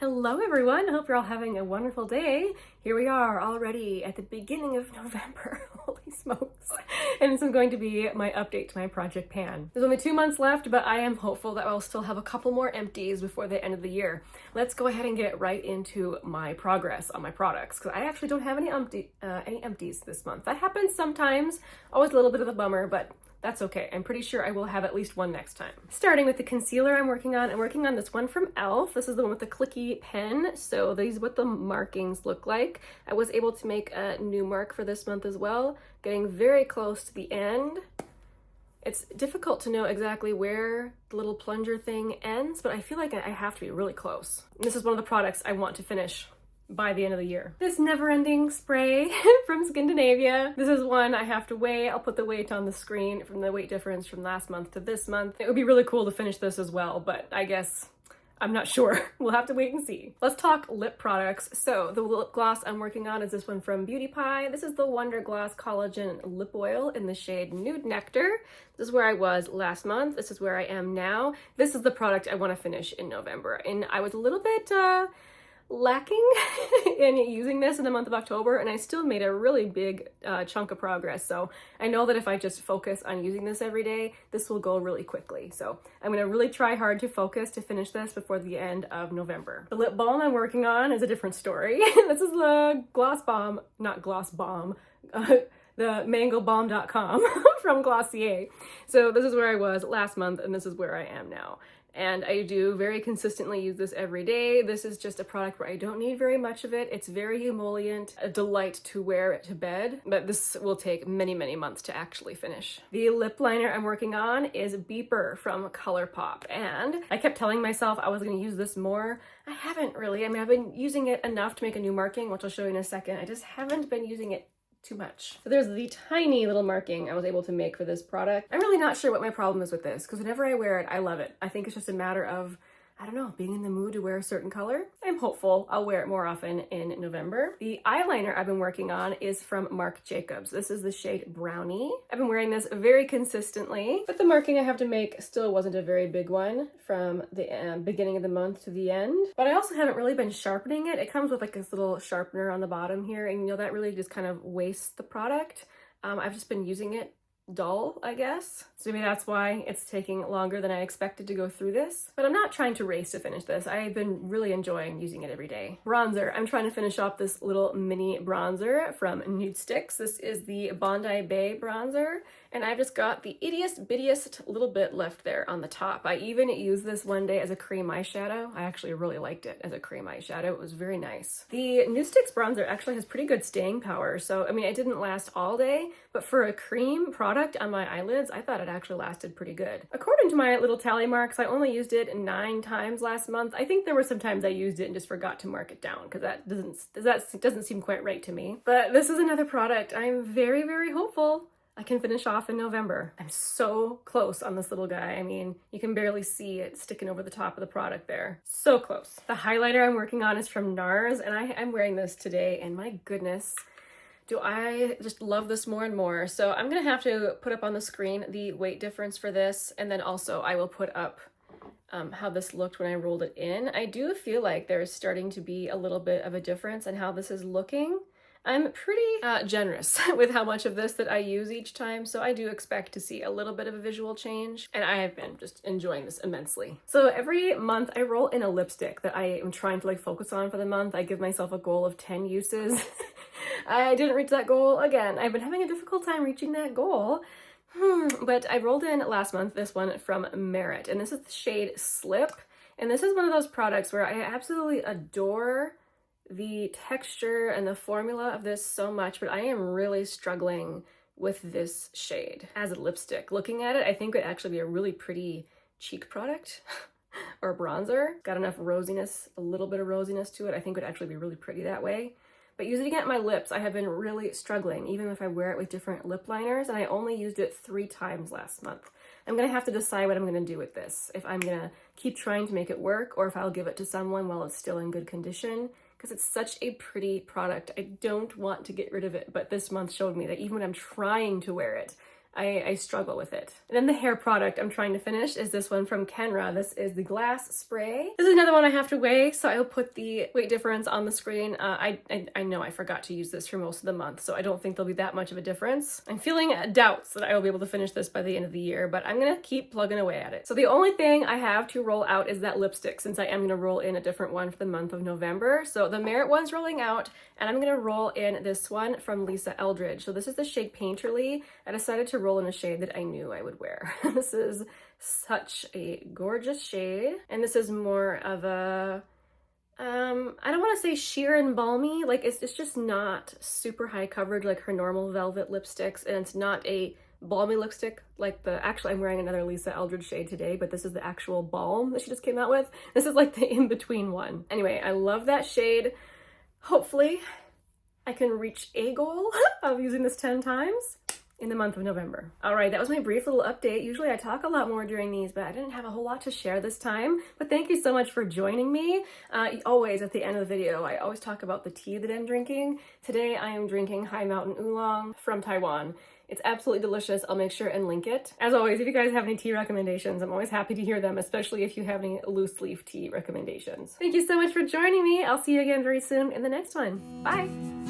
Hello everyone, hope you're all having a wonderful day. Here we are already at the beginning of November, holy smokes. And this is going to be my update to my project pan. There's only 2 months left, but I am hopeful that I'll still have a couple more empties before the end of the year. Let's go ahead and get right into my progress on my products, because I actually don't have any empties this month. That happens sometimes, always a little bit of a bummer, but that's okay. I'm pretty sure I will have at least one next time. Starting with the concealer I'm working on this one from e.l.f. This is the one with the clicky pen. So these are what the markings look like. I was able to make a new mark for this month as well, getting very close to the end. It's difficult to know exactly where the little plunger thing ends, but I feel like I have to be really close. And this is one of the products I want to finish by the end of the year. This never-ending spray from Scandinavia. This is one I have to weigh. I'll put the weight on the screen from the weight difference from last month to this month. It would be really cool to finish this as well, but I guess I'm not sure. We'll have to wait and see. Let's talk lip products. So the lip gloss I'm working on is this one from Beauty Pie. This is the Wonder Gloss Collagen Lip Oil in the shade Nude Nectar. This is where I was last month. This is where I am now. This is the product I want to finish in November. And I was a little bit lacking in using this in the month of October, and I still made a really big chunk of progress. So I know that if I just focus on using this every day, this will go really quickly. So I'm gonna really try hard to focus to finish this before the end of November. The lip balm I'm working on is a different story. This is the Gloss Bomb, not Gloss Bomb, the mangobalm.com from Glossier. So this is where I was last month, and this is where I am now. And I do very consistently use this every day. This is just a product where I don't need very much of it. It's very emollient, a delight to wear it to bed, but this will take many, many months to actually finish. The lip liner I'm working on is Beeper from ColourPop, and I kept telling myself I was gonna use this more. I haven't really. I mean, I've been using it enough to make a new marking, which I'll show you in a second. I just haven't been using it too much. So there's the tiny little marking I was able to make for this product. I'm really not sure what my problem is with this, because whenever I wear it, I love it. I think it's just a matter of, I don't know, being in the mood to wear a certain color. I'm hopeful I'll wear it more often in November. The eyeliner I've been working on is from Marc Jacobs. This is the shade Brownie. I've been wearing this very consistently, but the marking I have to make still wasn't a very big one from the beginning of the month to the end. But I also haven't really been sharpening it. It comes with like this little sharpener on the bottom here, and you know, that really just kind of wastes the product. I've just been using it dull, I guess. So maybe that's why it's taking longer than I expected to go through this. But I'm not trying to race to finish this. I've been really enjoying using it every day. Bronzer. I'm trying to finish off this little mini bronzer from Nudestix. This is the Bondi Bae bronzer, and I've just got the ittiest bittiest little bit left there on the top. I even used this one day as a cream eyeshadow. I actually really liked it as a cream eyeshadow. It was very nice. The Nudestix bronzer actually has pretty good staying power. So, I mean, it didn't last all day, but for a cream product on my eyelids, I thought it actually lasted pretty good. According to my little tally marks, I only used it 9 times last month. I think there were some times I used it and just forgot to mark it down, because that doesn't seem quite right to me. But this is another product I'm very, very hopeful I can finish off in November. I'm so close on this little guy. I mean, you can barely see it sticking over the top of the product there. So close. The highlighter I'm working on is from NARS, and I'm wearing this today, and my goodness, do I just love this more and more. So I'm gonna have to put up on the screen the weight difference for this, and then also I will put up how this looked when I rolled it in. I do feel like there's starting to be a little bit of a difference in how this is looking. I'm pretty generous with how much of this that I use each time, so I do expect to see a little bit of a visual change, and I have been just enjoying this immensely. So every month I roll in a lipstick that I am trying to like focus on for the month. I give myself a goal of 10 uses. I didn't reach that goal again. I've been having a difficult time reaching that goal. But I rolled in last month this one from Merit, and this is the shade Slip, and this is one of those products where I absolutely adore the texture and the formula of this so much, but I am really struggling with this shade as a lipstick. Looking at it, I think it would actually be a really pretty cheek product or bronzer. Got enough rosiness, a little bit of rosiness to it. I think it would actually be really pretty that way. But using it at my lips, I have been really struggling, even if I wear it with different lip liners, and I only used it 3 times last month. I'm gonna have to decide what I'm gonna do with this. If I'm gonna keep trying to make it work, or if I'll give it to someone while it's still in good condition, because it's such a pretty product. I don't want to get rid of it, but this month showed me that even when I'm trying to wear it, I struggle with it. And then the hair product I'm trying to finish is this one from Kenra. This is the Glass Spray. This is another one I have to weigh, so I'll put the weight difference on the screen. I know I forgot to use this for most of the month, so I don't think there'll be that much of a difference. I'm feeling doubts that I will be able to finish this by the end of the year, but I'm gonna keep plugging away at it. So the only thing I have to roll out is that lipstick, since I am gonna roll in a different one for the month of November. So the Merit one's rolling out, and I'm gonna roll in this one from Lisa Eldridge. So this is the shade Painterly. I decided to roll in a shade that I knew I would wear. This is such a gorgeous shade, and this is more of a I don't want to say sheer and balmy, like it's just not super high coverage like her normal velvet lipsticks, and it's not a balmy lipstick like actually I'm wearing another Lisa Eldridge shade today, but this is the actual Baume that she just came out with. This is like the in-between one. Anyway, I love that shade. Hopefully I can reach a goal of using this 10 times in the month of November. All right, that was my brief little update. Usually I talk a lot more during these, but I didn't have a whole lot to share this time. But thank you so much for joining me. Always at the end of the video, I always talk about the tea that I'm drinking. Today I am drinking High Mountain Oolong from Taiwan. It's absolutely delicious. I'll make sure and link it. As always, if you guys have any tea recommendations, I'm always happy to hear them, especially if you have any loose leaf tea recommendations. Thank you so much for joining me. I'll see you again very soon in the next one. Bye.